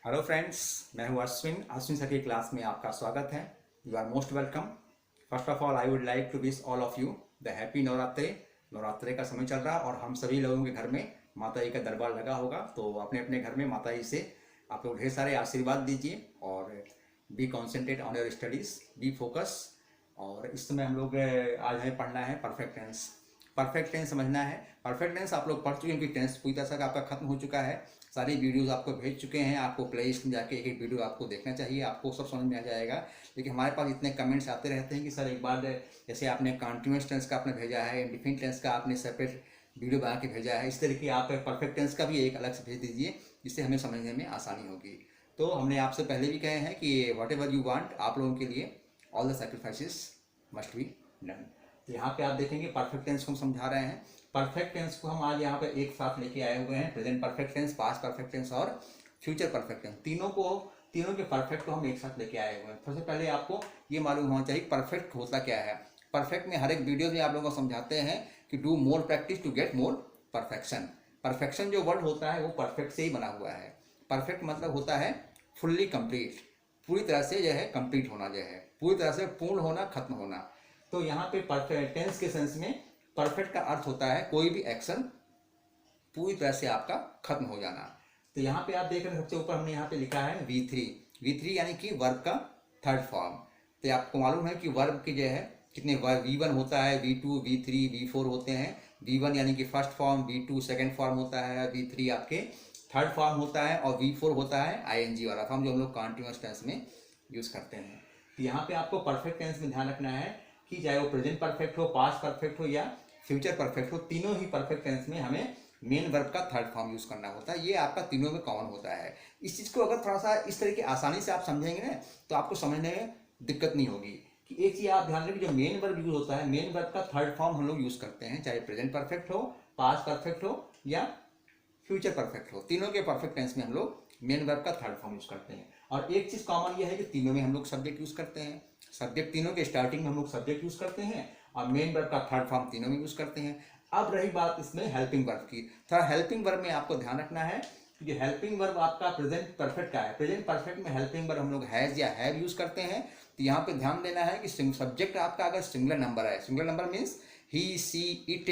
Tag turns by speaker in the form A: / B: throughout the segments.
A: Hello friends, मैं हूं Ashwin. Ashwin sir की क्लास में आपका स्वागत है। You are most welcome. First of all I would like to wish all of you the happy Navratri. Navratri का समय चल रहा है और हम सभी लोगों के घर में माता जी का दरबार लगा होगा, तो अपने अपने घर में माता जी से आप लोग ढेर सारे आशीर्वाद दीजिए और be concentrate on your studies, be focus. और इस समय हम लोग आज हमें पढ़ना है परफेक्ट टेंस। परफेक्ट टेंस समझना है। परफेक्ट टेंस आप लोग पढ़ चुके हैं क्योंकि टेंस पूरी तरह से आपका खत्म हो चुका है। सारी वीडियोस आपको भेज चुके हैं। आपको प्ले लिस्ट में जाके एक एक वीडियो आपको देखना चाहिए, आपको सब समझ में आ जाएगा। लेकिन हमारे पास इतने कमेंट्स आते रहते हैं कि सर एक बार जैसे आपने कंटिन्यूस टेंस का आपने भेजा है, इंडिफिनिट टेंस का आपने सेपरेट वीडियो बना के भेजा है, इस तरीके आप परफेक्ट टेंस का भी एक अलग से भेज दीजिए, जिससे हमें समझने में आसानी होगी। तो हमने आपसे पहले भी कहे हैं कि वट एवर यू वांट, आप लोगों के लिए all the sacrifices must be done. तो यहाँ पे आप देखेंगे परफेक्ट टेंस को हम समझा रहे हैं। परफेक्ट टेंस को हम आज यहाँ पे एक साथ लेके आए हुए हैं। Present perfect tense, past perfect tense और फ्यूचर परफेक्ट टेंस, तीनों के परफेक्ट को हम एक साथ लेके आए हुए हैं। सबसे पहले आपको ये मालूम होना चाहिए परफेक्ट होता क्या है। परफेक्ट में हर एक वीडियो में आप लोगों को समझाते हैं कि do more practice to get more perfection. Perfection जो वर्ड होता है वो परफेक्ट से ही बना हुआ है। परफेक्ट मतलब होता है फुल्ली कंप्लीट, पूरी तरह से जो है कंप्लीट होना, जो है पूरी तरह से पूर्ण होना, खत्म होना। तो यहाँ पे परफेक्ट टेंस के सेंस में परफेक्ट का अर्थ होता है कोई भी एक्शन पूरी तरह से आपका खत्म हो जाना। तो यहाँ पे आप देख रहे हैं सबसे ऊपर हमने यहाँ पे लिखा है V3। V3 यानी कि वर्ब का थर्ड फॉर्म। तो आपको मालूम है कि वर्ब के जो है कितने V1 होता है, V2, V3, V4 होते हैं। V1 यानी कि first form, V2 second form होता है, V3 आपके थर्ड फॉर्म होता है और V4 होता है ING वाला फॉर्म जो हम लोग कॉन्टिन्यूअस टेंस में यूज़ करते हैं। तो यहाँ पे आपको परफेक्ट टेंस में ध्यान रखना है कि चाहे वो प्रेजेंट परफेक्ट हो, पास्ट परफेक्ट हो या फ्यूचर परफेक्ट हो, तीनों ही परफेक्ट टेंस में हमें मेन वर्ब का थर्ड फॉर्म यूज करना होता है। ये आपका तीनों में कॉमन होता है। इस चीज़ को अगर थोड़ा सा इस तरीके आसानी से आप समझेंगे ना तो आपको समझने में दिक्कत नहीं होगी। कि एक चीज़ आप ध्यान रखें, जो मेन वर्ब यूज होता है, मेन वर्ब का थर्ड फॉर्म हम लोग यूज करते हैं, चाहे प्रेजेंट परफेक्ट हो, पास्ट परफेक्ट हो या फ्यूचर परफेक्ट हो। तीनों के परफेक्ट टेंस में हम लोग मेन वर्ब का थर्ड फॉर्म यूज करते हैं। और एक चीज़ कॉमन ये है कि तीनों में हम लोग सब्जेक्ट यूज करते हैं। सब्जेक्ट तीनों के स्टार्टिंग में हम लोग सब्जेक्ट यूज करते हैं और मेन वर्ब का थर्ड फॉर्म तीनों में यूज करते हैं। अब रही बात इसमें हेल्पिंग वर्ब की। थोड़ा हेल्पिंग वर्ब में आपको ध्यान रखना है कि हेल्पिंग वर्ब आपका प्रेजेंट परफेक्ट का है। प्रेजेंट परफेक्ट में हेल्पिंग वर्ब हम लोग हैज या हैव यूज करते हैं। तो यहाँ पे ध्यान देना है कि सब्जेक्ट आपका अगर सिंगुलर नंबर है, singular number means he, she, it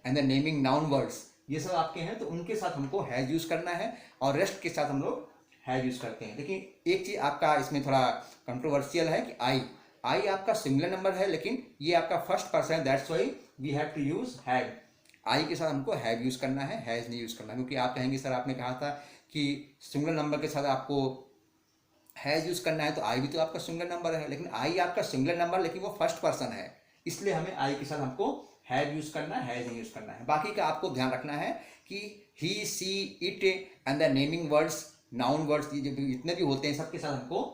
A: and the naming noun words, ये सब आपके हैं, तो उनके साथ हमको हैज यूज करना है और रेस्ट के साथ हम लोग हैव यूज करते हैं। लेकिन एक चीज आपका इसमें थोड़ा कंट्रोवर्शियल है कि आई आपका सिंगुलर नंबर है, लेकिन ये आपका फर्स्ट पर्सन है, that's why we have to use have. I के साथ हमको हैव यूज करना है, हैज नहीं यूज करना। क्योंकि आप कहेंगे सर आपने कहा था कि सिंगुलर नंबर के साथ आपको हैज यूज करना है, तो आई भी तो आपका सिंगुलर नंबर है, लेकिन आई आपका सिंगुलर नंबर लेकिन वो फर्स्ट पर्सन है, इसलिए हमें आई के साथ हमको हैव यूज करना है, हैज नहीं यूज करना है। बाकी का आपको ध्यान रखना है कि he, she, it and the naming words, noun words, ये जो जितने भी होते हैं सबके साथ हमको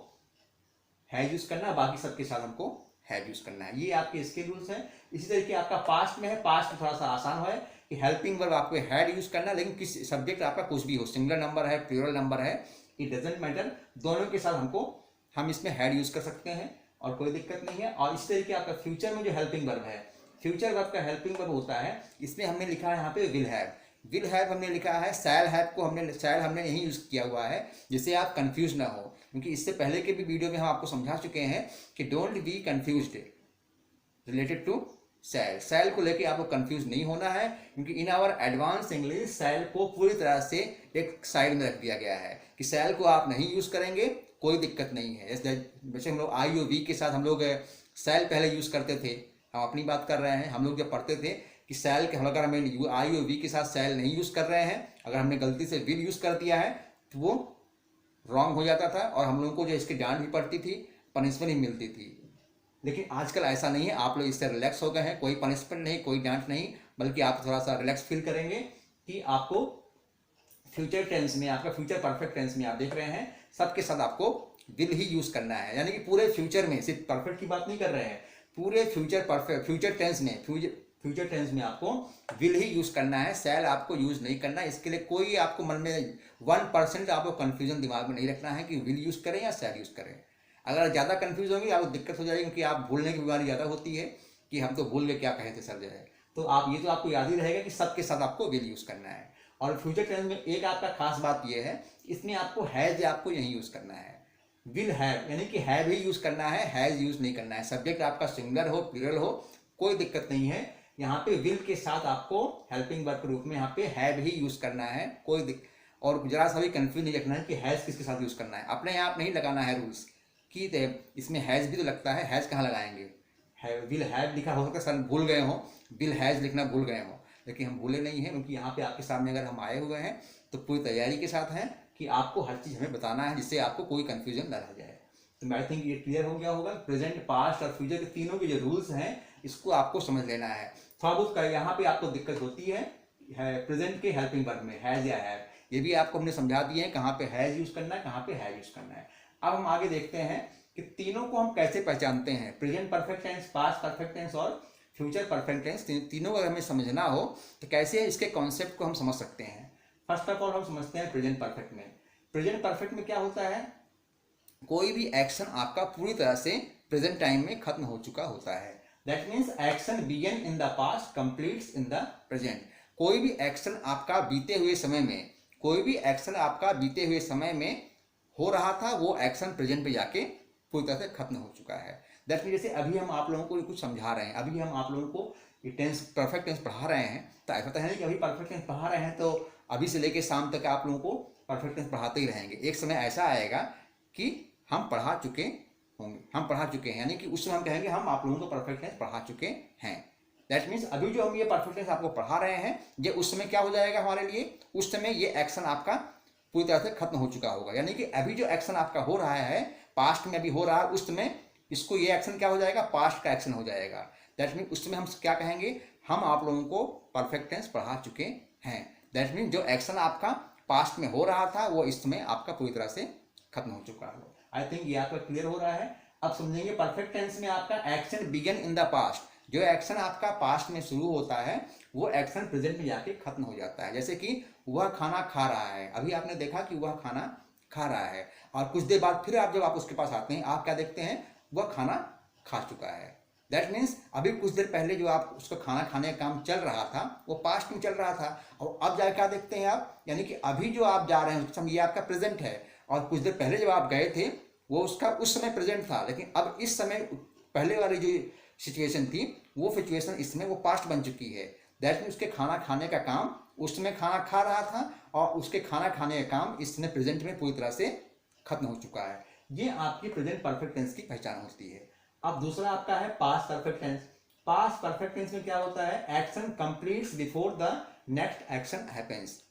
A: हैव यूज करना है, बाकी सबके साथ हमको हैव यूज करना है। ये आपके इसके रूल्स हैं। इसी तरीके आपका पास्ट में है। पास्ट में थोड़ा सा आसान है कि हेल्पिंग वर्ब आपको हैड यूज करना, लेकिन किस सब्जेक्ट आपका कुछ भी हो, सिंगुलर नंबर है, प्लूरल नंबर है, इट डजेंट मैटर, दोनों के साथ हम इसमें हैड यूज कर सकते हैं और कोई दिक्कत नहीं है। और इस तरीके आपका फ्यूचर में जो हेल्पिंग वर्ब है, फ्यूचर वर्ब का हेल्पिंग वर्ब होता है, इसमें हमने लिखा है यहाँ पे विल हैव। विल हैव हमने लिखा है, शैल हैव को हमने यही यूज किया हुआ है, जिससे आप कंफ्यूज ना हो। क्योंकि इससे पहले के भी वीडियो में हम आपको समझा चुके हैं कि don't be confused related to shall. Shall को लेके आपको कंफ्यूज नहीं होना है, क्योंकि in our advance English shall को पूरी तरह से एक साइड में रख दिया गया है कि शैल को आप नहीं यूज करेंगे, कोई दिक्कत नहीं है। वैसे हम लोग आई और वी के साथ हम लोग शैल पहले यूज करते थे, हम अपनी बात कर रहे हैं। हम लोग जब पढ़ते थे कि शैल के अगर हमें आई और वी के साथ शैल नहीं यूज कर रहे हैं, अगर हमने गलती से विल यूज कर दिया है तो वो रॉन्ग हो जाता था और हम लोगों को जो इसकी डांट भी पड़ती थी, पनिशमेंट भी मिलती थी। लेकिन आजकल ऐसा नहीं है, आप लोग इससे रिलैक्स हो गए हैं, कोई पनिशमेंट नहीं, कोई डांट नहीं, बल्कि आप थोड़ा सा रिलैक्स फील करेंगे कि आपको फ्यूचर टेंस में, आपका फ्यूचर परफेक्ट टेंस में आप देख रहे हैं सबके साथ आपको विल ही यूज करना है। यानी कि पूरे फ्यूचर में, सिर्फ परफेक्ट की बात नहीं कर रहे हैं, पूरे फ्यूचर टेंस में आपको विल ही यूज करना है, शैल आपको यूज नहीं करना है। इसके लिए कोई आपको मन में 1% आपको कंफ्यूजन दिमाग में नहीं रखना है कि विल यूज करें या शैल यूज करें। अगर ज़्यादा कंफ्यूज होंगे आपको दिक्कत हो जाएगी, क्योंकि आप भूलने की बीमारी ज़्यादा होती है कि हम तो भूल गए क्या कहे थे सर जो है। तो आप ये तो आपको याद ही रहेगा कि सबके साथ आपको विल यूज करना है। और फ्यूचर टेंस में एक आपका खास बात यह है, इसमें आपको हैज आपको यही यूज करना है, विल हैव यानी कि हैव ही यूज करना है, हैज यूज नहीं करना है। सब्जेक्ट आपका सिंगुलर हो प्लूरल हो कोई दिक्कत नहीं है, यहाँ पे विल के साथ आपको हेल्पिंग वर्ब के रूप में यहाँ पे हैव ही यूज करना है, और जरा सा भी कंफ्यूज नहीं रखना है कि हैज किसके साथ यूज करना है। अपने यहाँ नहीं लगाना है रूल्स कि इसमें हैज भी तो लगता है, हैज कहाँ लगाएंगे, विल हैव लिखा हो सकता है सर भूल गए हो, विल हैज लिखना भूल गए हो, लेकिन हम भूले नहीं हैं, क्योंकि यहाँ पे आपके सामने अगर हम आए हुए हैं तो पूरी तैयारी के साथ हैं कि आपको हर चीज़ हमें बताना है जिससे आपको कोई कंफ्यूजन ना रह जाए। तो आई थिंक ये क्लियर हो गया होगा। प्रेजेंट, पास्ट और फ्यूचर के तीनों के जो रूल्स हैं इसको आपको समझ लेना है। थोड़ा बहुत यहाँ पे आपको दिक्कत होती है प्रेजेंट के हेल्पिंग वर्ब में, हैज या हैव, ये भी आपको हमने समझा दिए हैं कहाँ पे हैज यूज करना है, कहाँ पे हैव यूज करना है। अब हम आगे देखते हैं कि तीनों को हम कैसे पहचानते हैं, present perfect tense, past perfect tense और फ्यूचर परफेक्ट टेंस, तीनों को हमें समझना हो तो कैसे इसके कॉन्सेप्ट को हम समझ सकते हैं। फर्स्ट ऑफ ऑल हम समझते हैं प्रेजेंट परफेक्ट में। प्रेजेंट परफेक्ट में क्या होता है, कोई भी एक्शन आपका पूरी तरह से प्रेजेंट टाइम में खत्म हो चुका होता है। That means action began in the past completes in the present. कोई भी एक्शन आपका बीते हुए समय में, कोई भी एक्शन आपका बीते हुए समय में हो रहा था, वो एक्शन प्रेजेंट पे जाके पूरी तरह से खत्म हो चुका है। दैट मीन जैसे अभी हम आप लोगों को कुछ समझा रहे हैं, अभी हम आप लोगों को टेंस परफेक्ट टेंस पढ़ा रहे हैं, तो ऐसा तो है नहीं कि अभी परफेक्ट टेंस पढ़ा रहे हैं तो अभी से लेके शाम तक आप लोगों को परफेक्ट टेंस पढ़ाते ही रहेंगे। एक समय ऐसा आएगा कि हम पढ़ा चुके होंगे, हम पढ़ा चुके हैं, यानी कि उस समय हम कहेंगे हम आप लोगों को परफेक्ट टेंस पढ़ा चुके हैं। दैट मीन्स अभी जो हम ये परफेक्ट टेंस आपको पढ़ा रहे हैं, ये उस समय क्या हो जाएगा हमारे लिए, उस समय ये एक्शन आपका पूरी तरह से खत्म हो चुका होगा। यानी कि अभी जो एक्शन आपका हो रहा है, पास्ट में अभी हो रहा है, उस समय इसको ये एक्शन क्या हो जाएगा, पास्ट का एक्शन हो जाएगा। दैट मीन उस समय हम क्या कहेंगे, हम आप लोगों को परफेक्ट टेंस पढ़ा चुके हैं। दैट मीन जो एक्शन आपका पास्ट में हो रहा था वो इस समय आपका पूरी तरह से खत्म हो चुका है। आई थिंक ये आपका क्लियर हो रहा है। अब समझेंगे परफेक्ट टेंस में आपका action began in the past, जो एक्शन आपका पास्ट में शुरू होता है वो एक्शन प्रेजेंट में जाके खत्म हो जाता है। जैसे कि वह खाना खा रहा है, अभी आपने देखा कि वह खाना खा रहा है, और कुछ देर बाद फिर जब आप उसके पास आते हैं, आप क्या देखते हैं, वह खाना खा चुका है। दैट मीन्स अभी कुछ देर पहले जो आप उसका खाना खाने का काम चल रहा था वो पास्ट में चल रहा था, और अब जाकर क्या देखते हैं आप, यानी कि अभी जो आप जा रहे हैं ये आपका प्रेजेंट है, और कुछ देर पहले जब आप गए थे वो उसका उस समय प्रेजेंट था, लेकिन अब इस समय पहले वाली जो सिचुएशन थी वो सिचुएशन इस समय वो पास्ट बन चुकी है। दैट मीन उसके खाना खाने का काम उस समय खाना खा रहा था, और उसके खाना खाने का काम इस समय प्रेजेंट में पूरी तरह से खत्म हो चुका है। ये आपकी प्रेजेंट परफेक्ट टेंस की पहचान होती है। अब दूसरा आपका है past perfect tense. Past perfect tense में क्या होता है, action completes before the next action happens.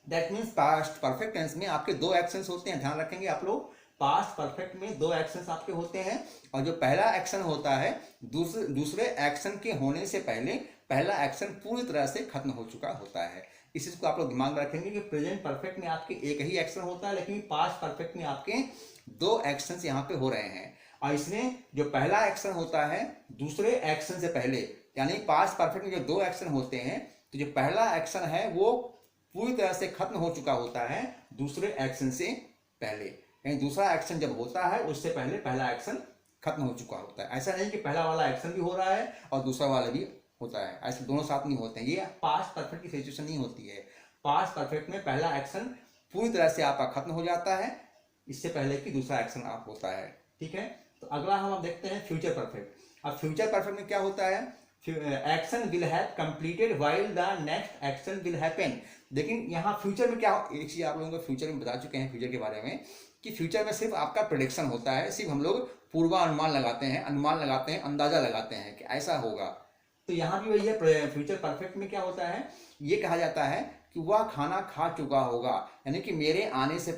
A: That means past perfect tense में आपके दो एक्शंस होते हैं, ध्यान रखेंगे आप लोग। पास्ट परफेक्ट में दो एक्शंस आपके होते हैं, और जो पहला एक्शन होता है दूसरे एक्शन के होने से पहले पहला एक्शन पूरी तरह से खत्म हो चुका होता है। इस चीज को आप लोग दिमाग में रखेंगे कि प्रेजेंट परफेक्ट में आपके एक ही एक्शन होता है, लेकिन पास्ट परफेक्ट में आपके दो एक्शंस यहाँ पे हो रहे हैं, और इसमें जो पहला एक्शन होता है दूसरे एक्शन से पहले, यानी पास्ट परफेक्ट में जो दो एक्शन होते हैं तो जो पहला एक्शन है वो पूरी तरह से खत्म हो चुका होता है दूसरे एक्शन से पहले, यानी दूसरा एक्शन जब होता है उससे पहले पहला एक्शन खत्म हो चुका होता है। ऐसा नहीं कि पहला वाला एक्शन भी हो रहा है और दूसरा वाला भी होता है, ऐसे दोनों साथ नहीं होते हैं। ये पास्ट परफेक्ट की सिचुएशन नहीं होती है। पास्ट परफेक्ट में पहला एक्शन पूरी तरह से आपका खत्म हो जाता है इससे पहले कि दूसरा एक्शन आप होता है। ठीक है, तो अगला हम देखते हैं फ्यूचर परफेक्ट। अब फ्यूचर परफेक्ट में क्या होता है, action will have completed while the next action will happen. लेकिन यहाँ फ्यूचर में क्या, एक चीज आप लोगों को फ्यूचर में बता चुके हैं फ्यूचर के बारे में, कि फ्यूचर में सिर्फ आपका प्रेडिक्शन होता है, सिर्फ हम लोग पूर्वानुमान लगाते हैं, अनुमान लगाते हैं, अंदाजा लगाते हैं कि ऐसा होगा। तो यहाँ भी वही है, फ्यूचर परफेक्ट में क्या होता है, ये कहा जाता है कि वह खाना खा चुका होगा, यानी कि मेरे आने से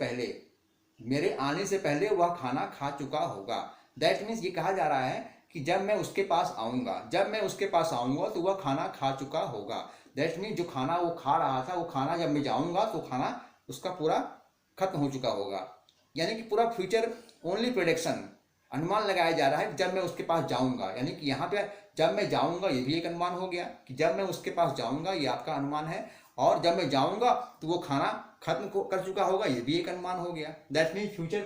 A: पहले वह खाना खा चुका होगा। दैट मीन्स ये कहा जा रहा है कि जब मैं उसके पास आऊंगा तो वह खाना खा चुका होगा। दैट मीन्स जो खाना वो खा रहा था वो खाना जब मैं जाऊंगा तो खाना उसका पूरा खत्म हो चुका होगा। यानी कि पूरा फ्यूचर ओनली प्रेडिक्शन, अनुमान लगाया जा रहा है जब मैं उसके पास जाऊंगा, यानी कि यहाँ पे जब मैं जाऊंगा ये भी एक अनुमान हो गया कि जब मैं उसके पास जाऊंगा ये आपका अनुमान है, और जब मैं जाऊंगा तो वो खाना खत्म कर चुका होगा ये भी एक अनुमान हो गया। दैट मीन फ्यूचर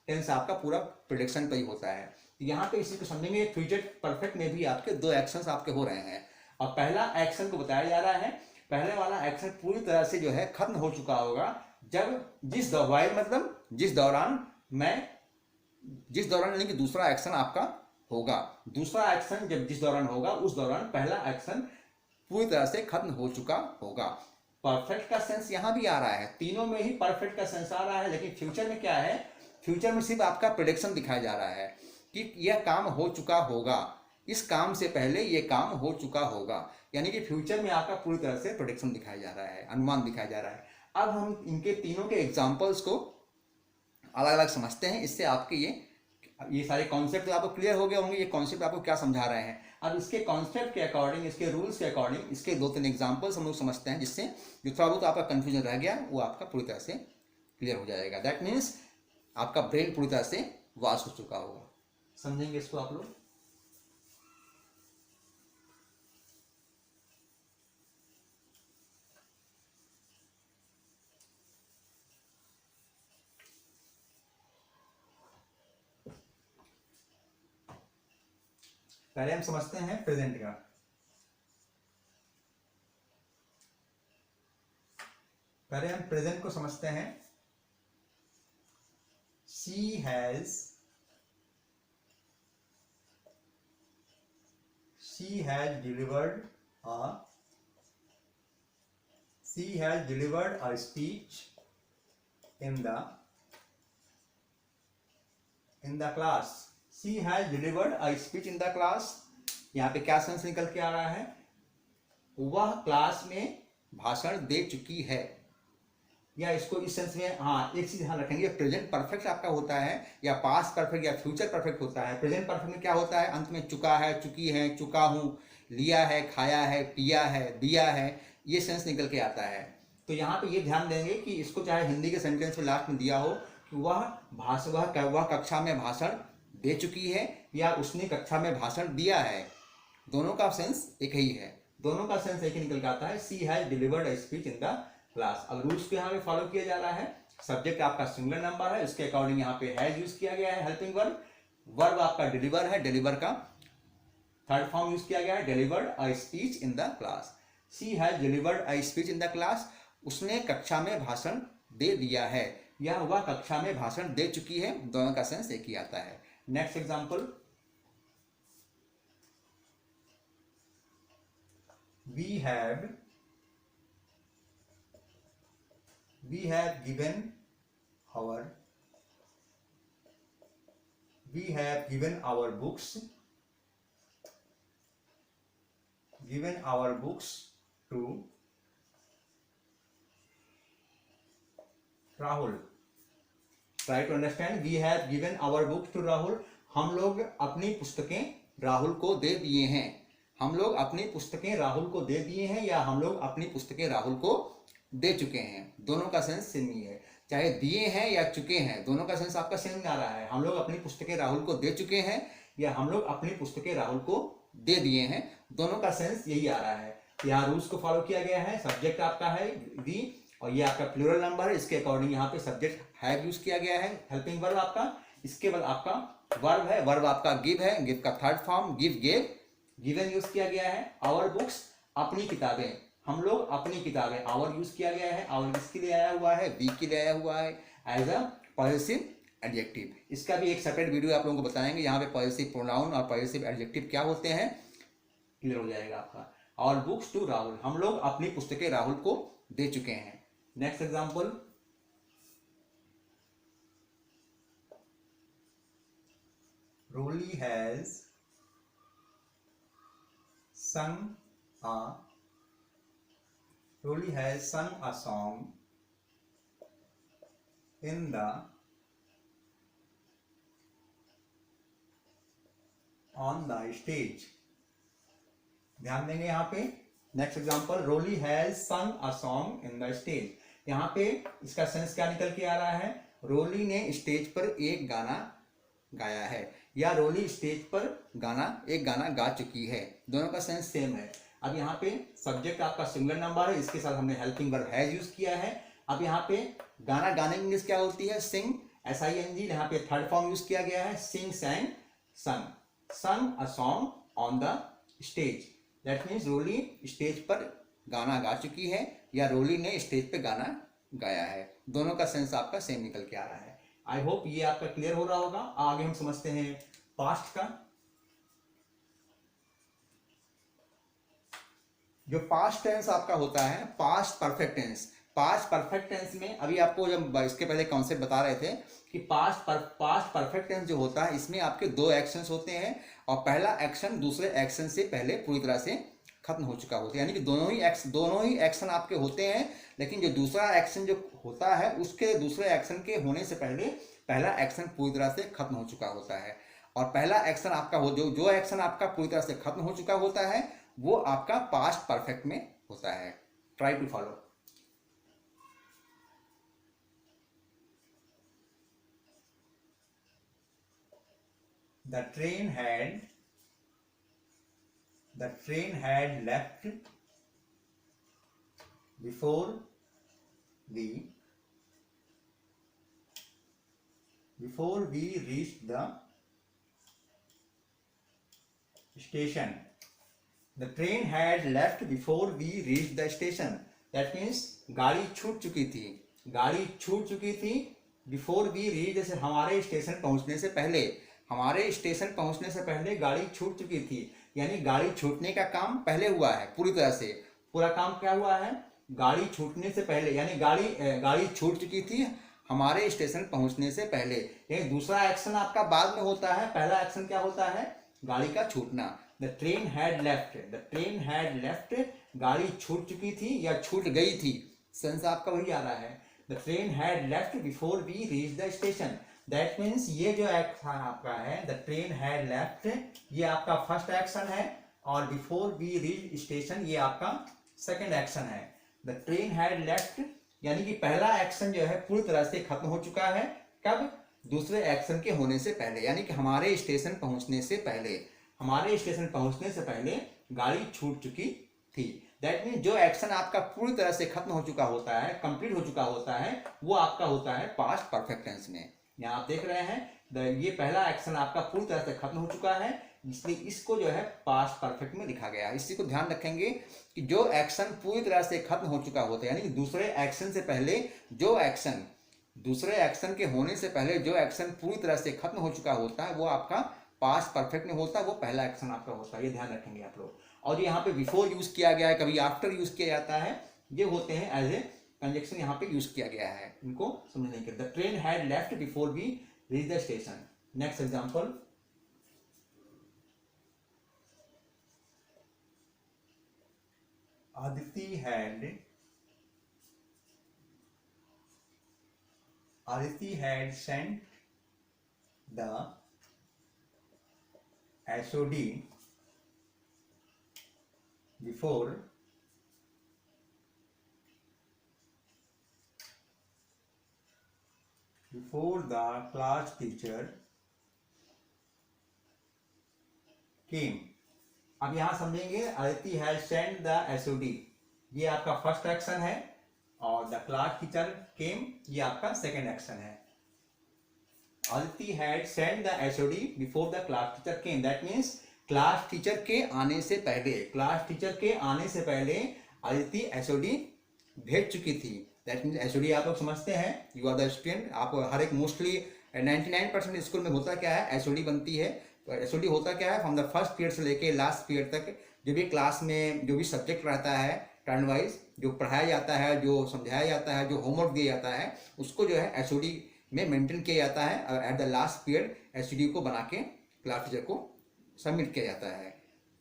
A: टेंस आपका पूरा प्रेडिक्शन पर ही होता है। यहाँ पे इसी को समझेंगे, फ्यूचर परफेक्ट में भी आपके दो एक्शंस आपके हो रहे हैं, और पहला एक्शन को बताया जा रहा है, पहले वाला एक्शन पूरी तरह से जो है खत्म हो चुका होगा जब जिस वाइल मतलब जिस दौरान यानी कि दूसरा एक्शन आपका होगा। दूसरा एक्शन जब जिस दौरान होगा उस दौरान पहला एक्शन पूरी तरह से खत्म हो चुका होगा। परफेक्ट का सेंस यहां भी आ रहा है, तीनों में ही परफेक्ट का सेंस आ रहा है, लेकिन फ्यूचर में क्या है, फ्यूचर में सिर्फ आपका प्रेडिक्शन दिखाया जा रहा है कि यह काम हो चुका होगा, इस काम से पहले यह काम हो चुका होगा, यानी कि फ्यूचर में आपका पूरी तरह से प्रेडिक्शन दिखाया जा रहा है, अनुमान दिखाया जा रहा है। अब हम इनके तीनों के एग्जाम्पल्स को अलग अलग समझते हैं, इससे आपके ये सारे कॉन्सेप्ट आपको क्लियर हो गए होंगे, ये कॉन्सेप्ट आपको क्या समझा रहे हैं। अब इसके कॉन्सेप्ट के अकॉर्डिंग, इसके रूल्स के अकॉर्डिंग इसके 2-3 एग्जाम्पल्स हम लोग समझते हैं, जिससे जो थोड़ा बहुत आपका कन्फ्यूजन रह गया वो आपका पूरी तरह से क्लियर हो जाएगा। दैट मीन्स आपका ब्रेन पूरी तरह से वॉश हो चुका होगा। समझेंगे इसको आप लोग। पहले हम समझते हैं प्रेजेंट का। पहले हम प्रेजेंट को समझते हैं। She has delivered a speech in the class. She has delivered a speech in the class. यहाँ पे क्या सेंस निकल के आ रहा है, वह क्लास में भाषण दे चुकी है, या इसको इस सेंस में। हाँ, एक चीज ध्यान रखेंगे, प्रेजेंट परफेक्ट आपका होता है या पास्ट परफेक्ट या फ्यूचर परफेक्ट होता है। प्रेजेंट परफेक्ट में क्या होता है, अंत में चुका है, चुकी है, चुका हूँ, लिया है, खाया है, पिया है, दिया है, ये सेंस निकल के आता है। तो यहाँ पे ये ध्यान देंगे कि इसको चाहे हिंदी के सेंटेंस में लास्ट में दिया हो कि वह कक्षा में भाषण दे चुकी है या उसने कक्षा में भाषण दिया है, दोनों का सेंस एक ही है, दोनों का सेंस एक ही निकल के आता है। She has delivered a speech in the class. अब रूल्स को यहाँ पे फॉलो किया जा रहा है। सब्जेक्ट आपका सिंगुलर नंबर है, इसके अकॉर्डिंग यहाँ पे हैज यूज किया गया है, हेल्पिंग वर्ब। वर्ब आपका डिलीवर है, डिलीवर का थर्ड फॉर्म यूज किया गया है, delivered a speech in the class. She has delivered a speech in the class, उसने कक्षा में भाषण दे दिया है या वह कक्षा में भाषण दे चुकी है, दोनों का सेंस एक ही आता है। Next example, we have given our books to Rahul. Try to understand, we have given our books to Rahul. हम लोग अपनी पुस्तकें राहुल को दे दिए हैं। हम लोग अपनी पुस्तकें राहुल को दे दिए हैं या हम लोग अपनी पुस्तकें राहुल को दे चुके हैं, दोनों का सेंस सेम ही है। चाहे दिए हैं या चुके हैं, दोनों का सेंस आपका सेम आ रहा है। हम लोग अपनी पुस्तकें राहुल को दे चुके हैं या हम लोग अपनी पुस्तकें राहुल को दे दिए हैं, दोनों का सेंस यही आ रहा है। यहाँ रूल्स को फॉलो किया गया है। सब्जेक्ट आपका है वी और ये आपका प्लूरल नंबर है, इसके अकॉर्डिंग यहाँ पे सब्जेक्ट हैव यूज किया गया है, हेल्पिंग वर्ब आपका। इसके बाद आपका वर्ब है, वर्ब आपका गिव है, गिव का third form give, gave, given use किया गया है। आवर बुक्स, अपनी किताबें, हम लोग अपनी किताबें, आवर यूज किया गया है। आवर किसके लिए आया हुआ है, वी के लिए आया हुआ है एज अ पॉजेसिव एडजेक्टिव। इसका भी एक सेपरेट वीडियो आप लोगों को बताएंगे, यहाँ पे पॉजेसिव प्रोनाउन और पॉजेसिव एडजेक्टिव क्या होते हैं, क्लियर हो जाएगा आपका। आवर बुक्स टू राहुल, हम लोग अपनी पुस्तकें राहुल को दे चुके हैं। Next example, Rolly has sung a song on the stage. ध्यान देंगे यहाँ पे। Next example, Roli has sung a song in the stage. यहाँ पे इसका सेंस क्या निकल के आ रहा है, रोली ने स्टेज पर एक गाना गाया है या रोली स्टेज पर एक गाना गा चुकी है, दोनों का सेंस सेम है। अब यहाँ पे सब्जेक्ट आपका सिंगुलर नंबर है, इसके साथ हमने हेल्पिंग वर्ब हैज यूज किया है। अब यहाँ पे गाना गाने की इंग्लिश क्या होती है, सिंग, SING। यहाँ पे थर्ड फॉर्म यूज किया गया है, sing, sang, sung a song on the stage. That means Roli stage पर गाना गा चुकी है या रोली ने स्टेज पे गाना गाया है। दोनों का सेंस आपका सेम निकल के आ रहा है। आई होप ये आपका क्लियर हो रहा होगा। आगे हम समझते हैं पास्ट का। जो पास्ट टेंस आपका होता है, past perfect tense. Past perfect tense में अभी आपको जब इसके पहले कॉन्सेप्ट बता रहे थे कि पास्ट परफेक्ट टेंस जो होता है इसमें आपके दो एक्शंस होते हैं और पहला एक्शन दूसरे एक्शन से पहले पूरी तरह से खत्म हो चुका होता है, यानी कि दोनों ही एक्शन आपके होते हैं, लेकिन जो दूसरा एक्शन जो होता है उसके दूसरे एक्शन के होने से पहले पहला एक्शन पूरी तरह से खत्म हो चुका होता है। और पहला एक्शन आपका हो जो एक्शन आपका पूरी तरह से खत्म हो चुका होता है वो आपका पास्ट परफेक्ट में होता है। Try to follow. The train had left before we reached the station. The train had left before we reached the station. That means गाड़ी छूट चुकी थी, गाड़ी छूट चुकी थी बिफोर वी रीच, जैसे हमारे स्टेशन पहुंचने से पहले, हमारे स्टेशन पहुंचने से पहले गाड़ी छूट चुकी थी, यानी गाड़ी छूटने का काम पहले हुआ है पूरी तरह से। पूरा काम क्या हुआ है? गाड़ी छूटने से पहले, यानी गाड़ी छूट चुकी थी हमारे स्टेशन पहुंचने से पहले। यानी दूसरा एक्शन आपका बाद में होता है, पहला एक्शन क्या होता है? गाड़ी का छूटना। द ट्रेन हैड लेफ्ट, गाड़ी छूट चुकी थी या छूट गई थी, सेंस आपका वही आ रहा है। The train had left before we reach the station. That means ये जो एक्शन आपका है, द ट्रेन हैड लेफ्ट, ये आपका फर्स्ट एक्शन है और बिफोर वी रीच स्टेशन ये आपका सेकेंड एक्शन है। द ट्रेन हैड लेफ्ट यानी कि पहला एक्शन जो है पूरी तरह से खत्म हो चुका है। कब? दूसरे एक्शन के होने से पहले, यानी कि हमारे स्टेशन पहुंचने से पहले, हमारे स्टेशन पहुंचने से पहले गाड़ी छूट चुकी थी। दैट मीन जो एक्शन आपका पूरी तरह से खत्म हो चुका होता है, कंप्लीट हो चुका होता है, वो आपका होता है पास्ट परफेक्ट टेंस में। यहाँ आप देख रहे हैं ये पहला एक्शन आपका पूरी तरह से खत्म हो चुका है, इसलिए इसको जो है पास्ट परफेक्ट में लिखा गया है। इसी को ध्यान रखेंगे कि जो एक्शन पूरी तरह से खत्म हो चुका होता है, यानी कि दूसरे एक्शन से पहले जो एक्शन, दूसरे एक्शन के होने से पहले जो एक्शन पूरी तरह से खत्म हो चुका होता है वो आपका पास्ट परफेक्ट में होता है, वो पहला एक्शन आपका होता है। ये ध्यान रखेंगे आप लोग। और यहाँ पे बिफोर यूज किया गया है, कभी आफ्टर यूज किया जाता है, ये होते हैं एज ए कंजक्शन यहाँ पे यूज किया गया है, इनको समझने के। The train had left before we reach the station. Next example, Aditi had sent the SOD before the class teacher came। अब यहां समझेंगे Aditi has sent the SOD, ये आपका फर्स्ट एक्शन है, और द क्लास टीचर केम ये आपका second action है। Aditi had sent the SOD before the class teacher came. That means class teacher के आने से पहले, क्लास टीचर के आने से पहले अदिति एसओडी भेज चुकी थी। दैट मीन्स एसओडी आप लोग समझते हैं, यू आर द स्टूडेंट, आप हर एक मोस्टली 99% स्कूल में होता क्या है, एसओडी बनती है। तो एसओडी होता क्या है, फ्रॉम द फर्स्ट पीरियड से लेके लास्ट पीरियड तक जो भी क्लास में जो भी सब्जेक्ट रहता है टर्न वाइज, जो पढ़ाया जाता है, जो समझाया जाता है, जो होमवर्क दिया जाता है, उसको जो है एसओडी में मेंटेन किया जाता है। At the last period SOD को बना के क्लास टीचर को सबमिट किया जाता है।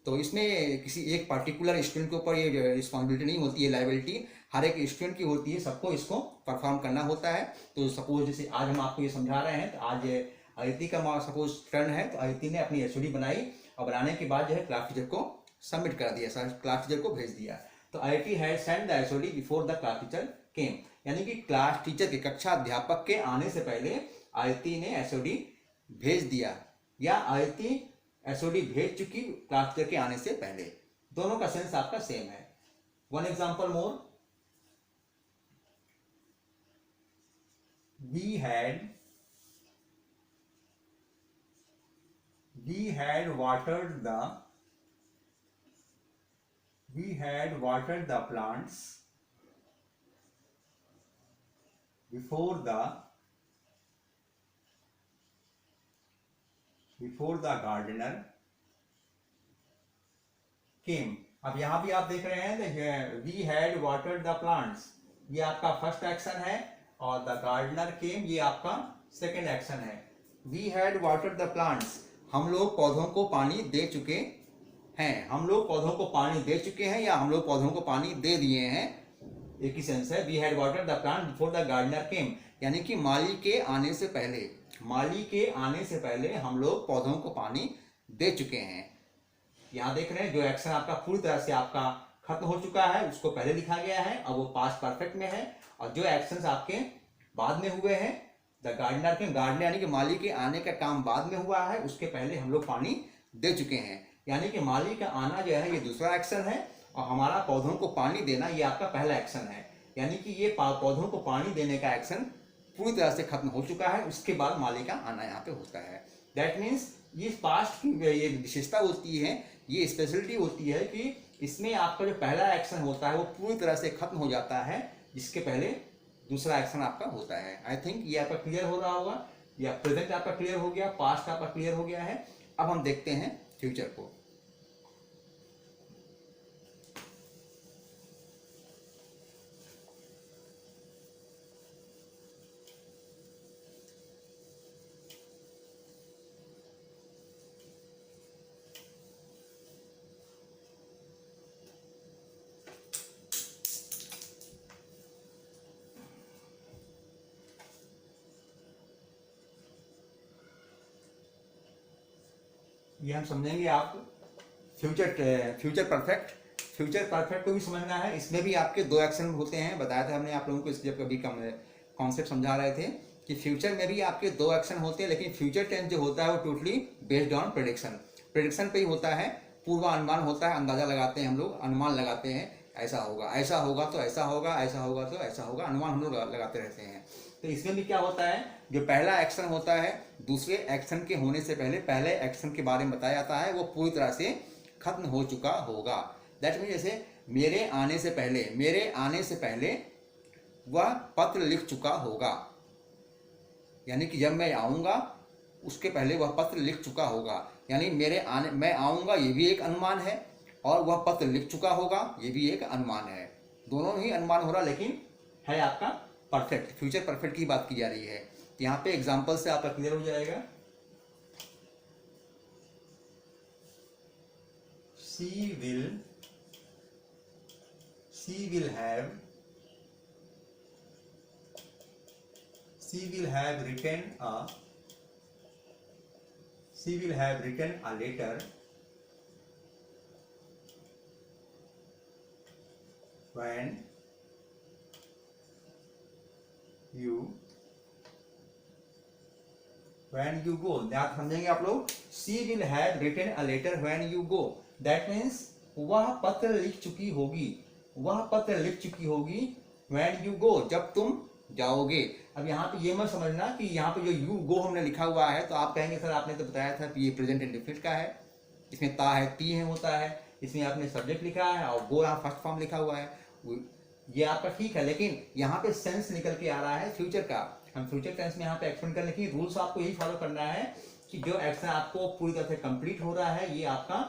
A: तो इसमें किसी एक पर्टिकुलर स्टूडेंट के ऊपर ये रिस्पॉन्सिबिलिटी नहीं होती है, लाइबिलिटी हर एक स्टूडेंट की होती है, सबको इसको परफॉर्म करना होता है। तो सपोज जैसे आज हम आपको ये समझा रहे हैं, तो आज अदिति का सपोज टर्न है, तो अदिति ने अपनी एसओडी बनाई और बनाने के बाद जो है क्लास टीचर को सबमिट कर दिया, क्लास टीचर को भेज दिया। तो Aditi had sent the SOD before the class teacher came, यानी कि क्लास टीचर के, कक्षा अध्यापक के आने से पहले अदिति ने एसओडी भेज दिया, या अदिति एसओडी भेज चुकी क्लास टीचर के आने से पहले। दोनों का सेंस आपका सेम है। One example more, we had We had watered the plants before the gardener came. अब यहाँ भी आप देख रहे हैं we had watered the plants, ये आपका फर्स्ट एक्शन है, और द गार्डनर केम ये आपका सेकेंड एक्शन है। We had watered the plants, हम लोग पौधों को पानी दे चुके हैं, हम लोग पौधों को पानी दे चुके हैं या हम लोग पौधों को पानी दे दिए हैं, एक ही सेंस है। We had watered the plant before the gardener came, यानी कि माली के आने से पहले, माली के आने से पहले हम लोग पौधों को पानी दे चुके हैं। यहाँ देख रहे हैं जो एक्शन आपका पूरी तरह से आपका खत्म हो चुका है उसको पहले लिखा गया है और वो पास्ट परफेक्ट में है, और जो एक्शंस आपके बाद में हुए हैं द गार्डनर के, गार्डनर यानी कि माली के आने का काम बाद में हुआ है, उसके पहले हम लोग पानी दे चुके हैं। यानी कि माली का आना जो है ये दूसरा एक्शन है और हमारा पौधों को पानी देना ये आपका पहला एक्शन है। यानी कि ये पौधों को पानी देने का एक्शन पूरी तरह से खत्म हो चुका है, उसके बाद माली का आना यहाँ पे होता है। दैट मीन्स ये पास्ट की ये विशेषता होती है, ये स्पेशलिटी होती है कि इसमें आपका जो पहला एक्शन होता है वो पूरी तरह से खत्म हो जाता है, जिसके पहले दूसरा एक्शन आपका होता है। आई थिंक ये आपका क्लियर हो रहा होगा, या प्रेजेंट आपका क्लियर हो गया, पास्ट आपका क्लियर हो गया है। अब हम देखते हैं फ्यूचर को। ये हम समझेंगे आप फ्यूचर परफेक्ट, फ्यूचर परफेक्ट को भी समझना है। इसमें भी आपके दो एक्शन होते हैं, बताया था हमने आप लोगों को इसलिए कभी कॉन्सेप्ट समझा रहे थे कि फ्यूचर में भी आपके दो एक्शन होते हैं, लेकिन फ्यूचर टेंस जो होता है वो totally based on prediction, prediction पे ही होता है, पूर्वानुमान होता है, अंदाजा लगाते हैं हम लोग, अनुमान लगाते हैं, ऐसा होगा, ऐसा होगा तो ऐसा होगा, ऐसा होगा तो ऐसा होगा, अनुमान हम लोग लगाते रहते हैं। तो इसमें भी क्या होता है, जो पहला एक्शन होता है दूसरे एक्शन के होने से पहले पहले एक्शन के बारे में बताया जाता है, वो पूरी तरह से खत्म हो चुका होगा। दैट मीन जैसे मेरे आने से पहले, मेरे आने से पहले वह पत्र लिख चुका होगा, यानी कि जब मैं आऊँगा उसके पहले वह पत्र लिख चुका होगा। यानी मेरे आने, मैं आऊँगा ये भी एक अनुमान है, और वह पत्र लिख चुका होगा ये भी एक अनुमान है। दोनों ही अनुमान हो रहा, लेकिन है आपका परफेक्ट, फ्यूचर परफेक्ट की बात की जा रही है। यहाँ पे एग्जाम्पल से आपका क्लियर हो जाएगा। She will have written a letter when you go। ध्यान समझेंगे आप लोग, she will have written a letter when you go, that means वह पत्र लिख चुकी होगी, वह पत्र लिख चुकी होगी when you go, जब तुम जाओगे। अब यहाँ पे ये मत समझना कि यहाँ पे जो you go हमने लिखा हुआ है तो आप कहेंगे सर आपने तो बताया था कि ये प्रेजेंट इंडेफिनिट का है, इसमें ता है ती है होता है, इसमें आपने सब्जेक्ट लिखा है और गो यहाँ फर्स्ट फॉर्म लिखा हुआ है, ये आपका ठीक है, लेकिन यहाँ पे सेंस निकल के आ रहा है फ्यूचर का। हम फ्यूचर टेंस में यहाँ पे एक्सपेंड करने की रूल्स आपको यही फॉलो करना है कि जो एक्शन आपको पूरी तरह से कंप्लीट हो रहा है ये आपका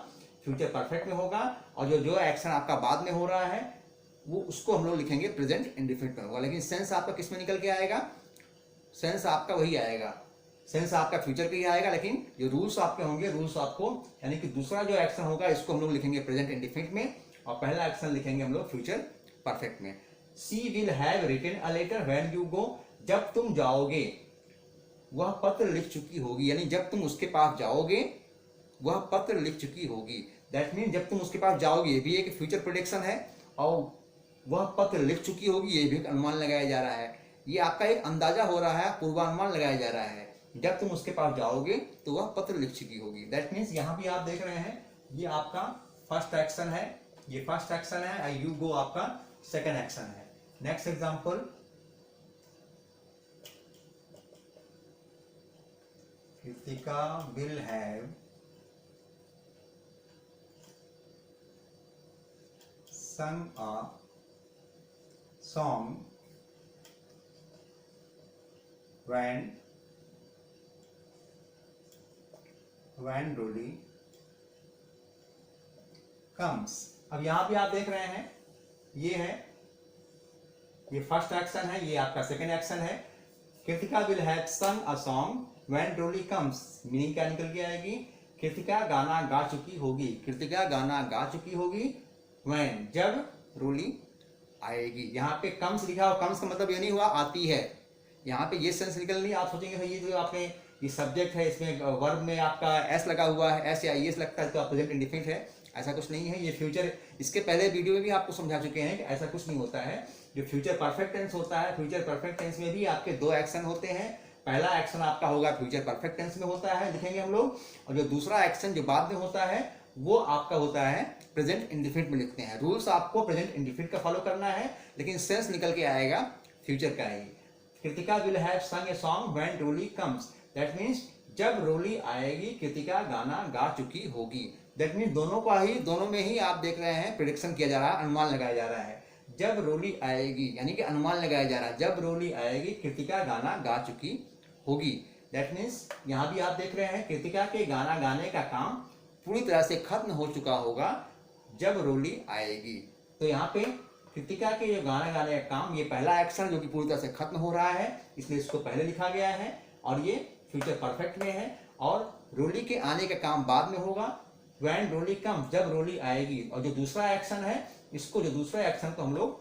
A: फ्यूचर परफेक्ट में होगा, और जो एक्शन आपका बाद में हो रहा है वो उसको हम लोग लिखेंगे प्रेजेंट इंडेफिनिट में होगा। लेकिन सेंस आपका किस में निकल के आएगा, सेंस आपका वही आएगा, सेंस आपका फ्यूचर का ही आएगा, लेकिन जो रूल्स आपके होंगे, रूल्स आपको यानी कि दूसरा जो एक्शन होगा इसको हम लोग लिखेंगे प्रेजेंट इंडेफिनिट में, और पहला एक्शन लिखेंगे हम लोग फ्यूचर परफेक्ट में। She will have written a letter when you go, जब तुम जाओगे वह पत्र लिख चुकी होगी, यानी जब तुम उसके पास जाओगे वह पत्र लिख चुकी होगी। दैट मीन जब तुम उसके पास जाओगे, ये भी एक फ्यूचर प्रेडिक्शन है, और वह पत्र लिख चुकी होगी ये भी एक अनुमान लगाया जा रहा है। ये आपका एक अंदाजा हो रहा है, पूर्वानुमान लगाया जा रहा है, जब तुम उसके पास जाओगे तो वह पत्र लिख चुकी होगी। दैट मीन्स यहाँ भी आप देख रहे हैं ये आपका फर्स्ट एक्शन है, ये फर्स्ट एक्शन है, आई यू गो आपका सेकेंड एक्शन है। Next example, Kritika will have sung a song when Rolly comes। अब यहां भी आप देख रहे हैं, ये है, ये फर्स्ट एक्शन है, ये आपका सेकंड एक्शन है। Kritika will have sung a song when Roli comes, meaning क्या निकल के आएगी? कृतिका गाना गा चुकी होगी, कृतिका गाना गा चुकी होगी व्हेन, जब रोली आएगी। यहाँ पे कम्स लिखा हो, कम्स का मतलब ये नहीं हुआ आती है, यहाँ पे ये सेंस निकल नहीं। आप सोचेंगे ये जो आपने ये सब्जेक्ट है, इसमें वर्ब में आपका एस लगा हुआ है, एस या आई एस लगता है तो आप प्रेजेंट इंडिफिनिट है, ऐसा कुछ नहीं है। ये फ्यूचर, इसके पहले वीडियो में भी आपको समझा चुके हैं कि ऐसा कुछ नहीं होता है। जो फ्यूचर परफेक्ट टेंस होता है, फ्यूचर परफेक्ट टेंस में भी आपके दो एक्शन होते हैं। पहला एक्शन आपका होगा फ्यूचर परफेक्ट टेंस में होता है, लिखेंगे हम लोग, और जो दूसरा एक्शन जो बाद में होता है वो आपका होता है प्रेजेंट इंडिफिनिट में लिखते हैं। रूल्स आपको प्रेजेंट इंडिफिनिट का फॉलो करना है, लेकिन सेंस निकल के आएगा फ्यूचर का ही। Kritika will have sung a song when Roli comes, that means जब रोली आएगी कृतिका गाना गा चुकी होगी। दैट मीन्स दोनों में ही आप देख रहे हैं प्रेडिक्शन किया जा रहा है, अनुमान लगाया जा रहा है। जब रोली आएगी यानी कि अनुमान लगाया जा रहा है, जब रोली आएगी कृतिका गाना गा चुकी होगी। दैट मीन्स यहाँ भी आप देख रहे हैं कृतिका के गाना गाने का काम पूरी तरह से खत्म हो चुका होगा जब रोली आएगी। तो यहाँ पे कृतिका के ये गाना गाने का काम, ये पहला एक्शन जो कि पूरी तरह से खत्म हो रहा है, इसलिए इसको पहले लिखा गया है, और ये फ्यूचर परफेक्ट में है। और रोली के आने का काम बाद में होगा, व्हेन रोली कम्स, जब रोली आएगी। और जो दूसरा एक्शन है, इसको, जो दूसरा एक्शन को हम लोग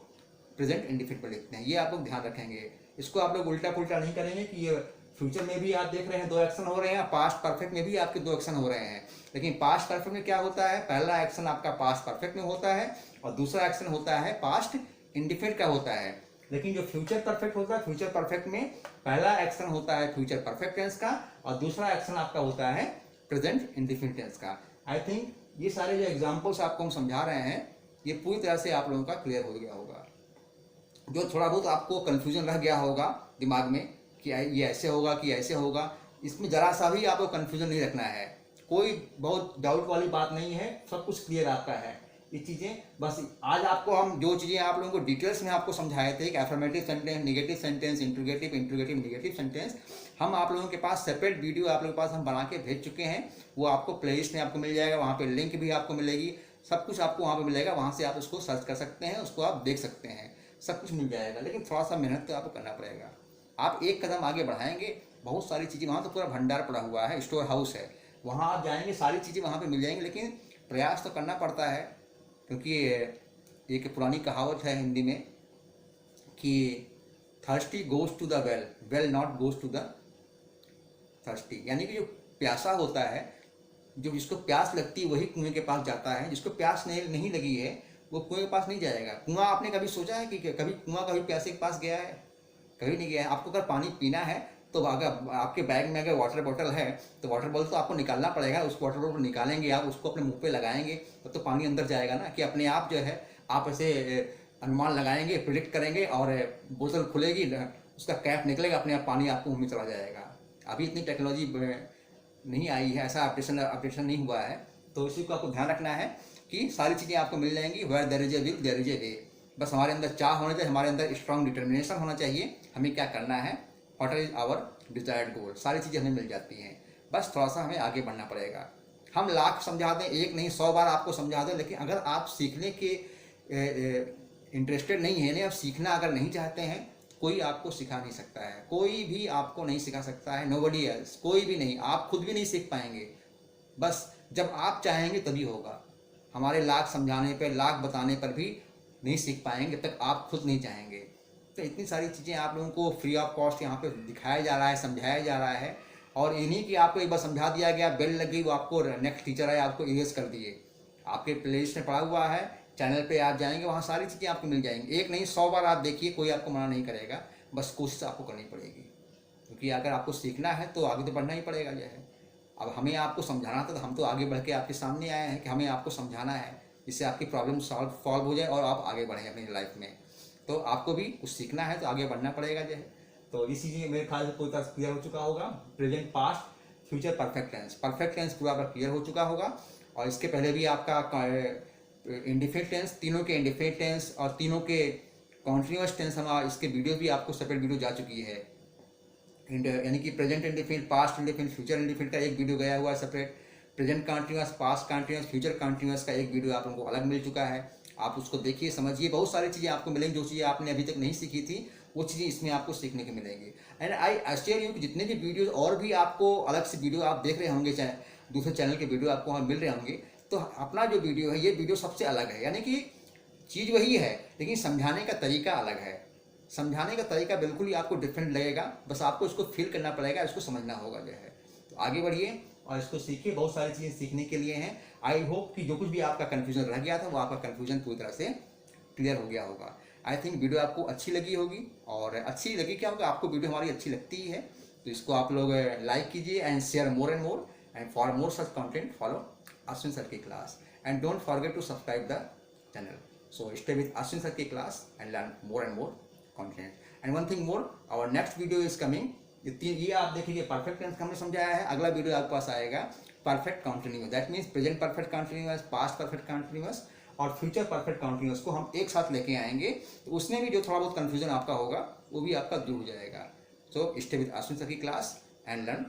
A: प्रेजेंट इंडिफिनिट में लिखते हैं, ये आप लोग ध्यान रखेंगे। इसको आप लोग उल्टा पुल्टा नहीं करेंगे कि ये फ्यूचर में भी आप देख रहे हैं दो एक्शन हो रहे हैं, पास्ट परफेक्ट में भी आपके दो एक्शन हो रहे हैं। लेकिन पास्ट परफेक्ट में क्या होता है, पहला एक्शन आपका पास्ट परफेक्ट में होता है और दूसरा एक्शन होता है पास्ट इंडिफिनिट का होता है। लेकिन जो फ्यूचर परफेक्ट होता है, फ्यूचर परफेक्ट में पहला एक्शन होता है फ्यूचर परफेक्ट टेंस का और दूसरा एक्शन आपका होता है प्रेजेंट इंडिफिनिट टेंस का। आई थिंक ये सारे जो एग्जाम्पल्स आपको हम समझा रहे हैं, ये पूरी तरह से आप लोगों का क्लियर हो गया होगा। जो थोड़ा बहुत आपको कन्फ्यूजन रह गया होगा दिमाग में कि ये ऐसे होगा कि ऐसे होगा, इसमें ज़रा सा भी आपको कन्फ्यूजन नहीं रखना है, कोई बहुत डाउट वाली बात नहीं है, सब कुछ क्लियर आपका है। ये चीज़ें बस आज आपको हम जो चीज़ें आप लोगों को डिटेल्स में आपको समझाए थे कि affirmative sentence, negative sentence, interrogative, negative sentence, हम आप लोगों के पास सेपरेट वीडियो आप लोगों के पास हम बना के भेज चुके हैं। वो आपको प्लेलिस्ट में आपको मिल जाएगा, वहाँ पे लिंक भी आपको मिलेगी, सब कुछ आपको वहाँ पे मिलेगा, वहाँ से आप उसको सर्च कर सकते हैं, उसको आप देख सकते हैं, सब कुछ मिल जाएगा। लेकिन थोड़ा सा मेहनत तो आपको करना पड़ेगा। आप एक कदम आगे बढ़ाएंगे, बहुत सारी चीज़ें, वहाँ तो पूरा भंडार पड़ा हुआ है, स्टोर हाउस है, वहाँ आप जाएंगे सारी चीज़ें वहाँ पे मिल जाएंगी। लेकिन प्रयास तो करना पड़ता है, क्योंकि एक पुरानी कहावत है हिंदी में कि thirsty goes to the well, well not goes to the thirsty, यानी कि जो प्यासा होता है, जो जिसको प्यास लगती है वही कुएं के पास जाता है, जिसको प्यास नहीं लगी है वो कुएं के पास नहीं जाएगा। कुआं आपने कभी सोचा है कि कभी कुआं कभी प्यासे के पास गया है? कभी नहीं गया है। आपको अगर पानी पीना है तो अगर आपके बैग में अगर वाटर बॉटल है तो वाटर बॉटल तो आपको निकालना पड़ेगा, उस वाटर बॉटल निकालेंगे आप, उसको अपने मुंह पे लगाएंगे तो पानी अंदर जाएगा ना, कि अपने आप जो है आप ऐसे अनुमान लगाएंगे, प्रिडिक्ट करेंगे और बोतल खुलेगी, उसका कैप निकलेगा, अपने आप पानी आपको मुँह में चला जाएगा। अभी इतनी टेक्नोलॉजी नहीं आई है, ऐसा अपडेशन नहीं हुआ है। तो इसी को आपको ध्यान रखना है कि सारी चीज़ें आपको मिल जाएंगी। Where there is a will there is a way. बस हमारे अंदर चाह होना चाहिए, हमारे अंदर स्ट्रॉन्ग डिटर्मिनेशन होना चाहिए, हमें क्या करना है, व्हाट इज आवर डिजायर्ड गोल, सारी चीज़ें हमें मिल जाती हैं। बस थोड़ा सा हमें आगे बढ़ना पड़ेगा। हम लाख समझा दें, एक नहीं 100 बार आपको समझा दें, लेकिन अगर आप सीखने के इंटरेस्टेड नहीं है ना, आप सीखना अगर नहीं चाहते हैं, कोई आपको सिखा नहीं सकता है, कोई भी आपको नहीं सिखा सकता है, नोबडी एल्स, कोई भी नहीं, आप खुद भी नहीं सीख पाएंगे। बस जब आप चाहेंगे तभी होगा। हमारे लाख समझाने पर, लाख बताने पर भी नहीं सीख पाएंगे जब तक आप खुद नहीं चाहेंगे। तो इतनी सारी चीज़ें आप लोगों को फ्री ऑफ कॉस्ट यहाँ पे दिखाया जा रहा है, समझाया जा रहा है, और इन्हीं की आपको एक बार समझा दिया गया, बेल लग गई, वो आपको नेक्स्ट टीचर आए आपको इरेज कर दिए। आपके प्लेलिस्ट में पड़ा हुआ है, चैनल पे आप जाएंगे, वहाँ सारी चीज़ें आपको मिल जाएंगी। एक नहीं 100 बार आप देखिए, कोई आपको मना नहीं करेगा, बस कोशिश आपको करनी पड़ेगी, क्योंकि अगर आपको सीखना है तो आगे तो बढ़ना ही पड़ेगा जो है। अब हमें आपको समझाना था तो हम तो आगे बढ़ के आपके सामने आए हैं कि हमें आपको समझाना है, जिससे आपकी प्रॉब्लम सॉल्व हो जाए और आप आगे बढ़ें अपनी लाइफ में। तो आपको भी कुछ सीखना है तो आगे बढ़ना पड़ेगा जो है। तो इसी चीज़ मेरे ख्याल से पूरी तरह क्लियर हो चुका होगा। Present, past, future, perfect tense पूरा क्लियर हो चुका होगा। और इसके पहले भी आपका इंडिफिनिट टेंस, तीनों के इंडिफिनिट टेंस और तीनों के कॉन्टिन्यूअस टेंस हम इसके वीडियो भी आपको सेपरेट वीडियो जा चुकी है। यानी कि present indefinite, past indefinite, future indefinite का एक वीडियो गया हुआ है separate. Present continuous, past continuous, future continuous का एक वीडियो आप लोगों को अलग मिल चुका है। आप उसको देखिए, समझिए, बहुत सारी चीज़ें आपको मिलेंगी। जो चीज़ें आपने अभी तक नहीं सीखी थी वो चीज़ें इसमें आपको सीखने को मिलेंगी। एंड आई अश्योर यू कि जितने भी वीडियोज और भी आपको अलग से वीडियो आप देख रहे होंगे, चाहे दूसरे चैनल के वीडियो आपको वहाँ मिल रहे होंगे, तो अपना जो वीडियो है ये वीडियो सबसे अलग है। यानी कि चीज़ वही है लेकिन समझाने का तरीका अलग है। समझाने का तरीका बिल्कुल ही आपको डिफरेंट लगेगा, बस आपको इसको फील करना पड़ेगा, इसको समझना होगा जो है। तो आगे बढ़िए और इसको सीखिए, बहुत सारी चीज़ें सीखने के लिए हैं। आई होप कि जो कुछ भी आपका कन्फ्यूजन रह गया था वो आपका कन्फ्यूजन पूरी तरह से क्लियर हो गया होगा। आई थिंक वीडियो आपको अच्छी लगी होगी, और अच्छी लगी क्या होगा, आपको वीडियो हमारी अच्छी लगती ही है तो इसको आप लोग लाइक कीजिए and share more and for more such content follow Ashwin sir की class and don't forget to subscribe the channel. So stay with Ashwin sir की class and learn more and more content. And one thing more, our next video is coming. ये आप देखिए, perfect tense हमने समझाया है। अगला video आपके पास आएगा perfect continuous, that means present perfect continuous, past perfect continuous और फ्यूचर परफेक्ट कंटिन्यूअस को हम एक साथ लेके आएंगे। तो उसमें भी जो थोड़ा बहुत कंफ्यूजन आपका होगा वो भी आपका दूर हो जाएगा। सो स्टे विथ अश्विन सर की क्लास एंड लर्न